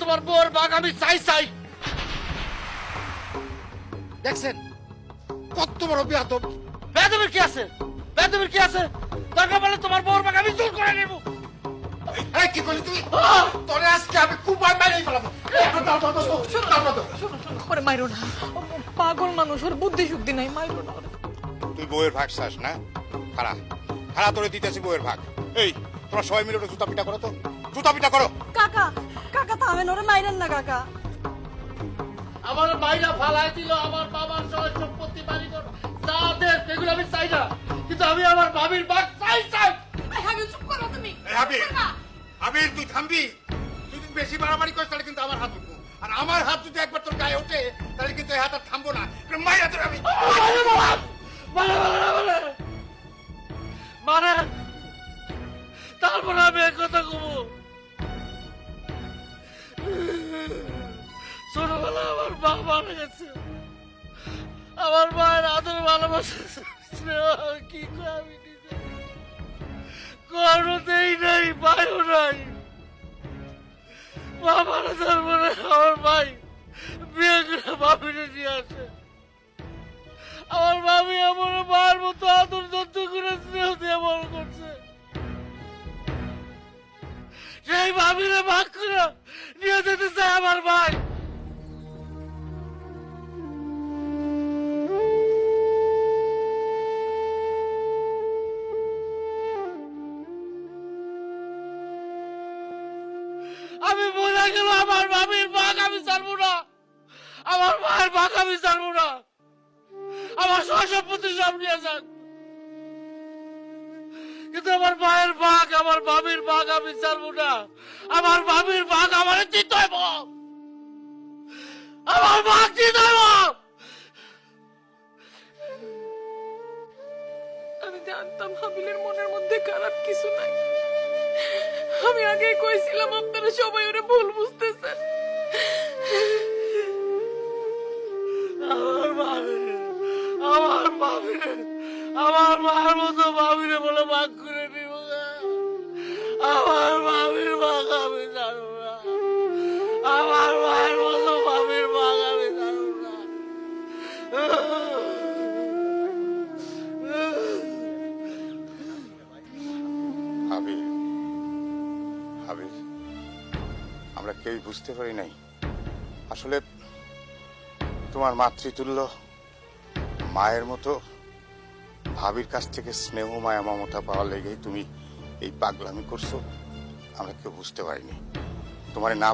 তোমার বউর বাঘ আমি চাই চাই। দেখছেন কত বড় বিয়াদব। বেদবির কি আছে? বেদবির কি আছে? দরকার পড়লে তোমার বউর বাঘ আমি চুর করে নেব। এই কি করলি তুই? তোরে আজকে আমি কুপায় মেরেই ফেলাবো। ওরে মাইরো না, পাগল মানুষ, ওর বুদ্ধি শুদ্ধি নাই, মাইরো না ওরে। তুই বউয়ের ভাগ চাস না? খাড়া খাড়া তোরে দিতেছি বউয়ের ভাগ। এই তোরা সবাই মিলে ওটা জুতা পিটা করো তো, জুতা পিটা করো। কাকা কাকা থামেন, ওরে মাইরেন না কাকা। আমার মাইরা ফালাই দিল, আমার বাবার সয় সম্পত্তি বাড়ি ঘর যা দেশ এগুলো আমি চাই না, কিন্তু আমি আমার ভাবির বাঘ চাই চাই। চুপ করো তুমি। আবির তুই থামবি। তুই যদি বেশি বাড়াবাড়ি করিস তাহলে কিন্তু আমার হাত উঠবো, আর আমার হাত যদি একবার তোর গায়ে ওঠে তাহলে কিন্তু এই হাত আর থামবো না। মাইরা তোর আমি মানে তারপরে আমি এক কথা কব। ছোটবেলা আমার মা মারা গেছে, আমার মায়ের আদর ভালোবাসা স্নেহ কি করে আমি নিজে করতেই নাই, পাইও নাই। মা মারা যাওয়ার পরে আমার ভাই বিয়ে করে ভাবিনে নিয়ে আসে। আমার ভাবি আমার মায়ের মতো আদর যত্ন করে স্নেহ দিয়ে বড় করছে। সেই ভাবিরে ভাগ করে নিয়ে যেতে চায় আমার ভাই। আমি বলে গেল আমার ভাবির ভাগ আমি ছাড়বো না, আমার মায়ের ভাগ আমি ছাড়বো না, আমার সম্পত্তি সব নিয়ে যান, কিন্তু আমার মায়ের ভাগ আমার ভাবির ভাগ আমি ছাড়বো না। আমার ভাবির ভাগ আমার দিতে হইব, আমার ভাগ দিতে হইব। আমি জানতাম হাবিলের মনের মধ্যে খারাপ কিছু নাই। আমি আগেই কইছিলাম আপনারা সবাই ওরে ভুল বুঝতেছেন। আমার ভাবিরে, আমার ভাবিরে, আমার মায়ের মতো ভাবিরে বলে ভাগ করে নিব। আমার ভাবির ভাগ আমি জানবো না, আমার মায়ের মতো ভাবির ভাগ আমি জানবো না। আবির, আবির, আমরা কেউই বুঝতে পারি নাই আসলে তোমার মাতৃতুল্য মায়ের মতো ভাবির কাছ থেকে স্নেহ মায়া মমতা পাওয়ার লেগেই তুমি এই পাগলামি করছো। আমরা কেউ বুঝতে পারিনি। তোমার না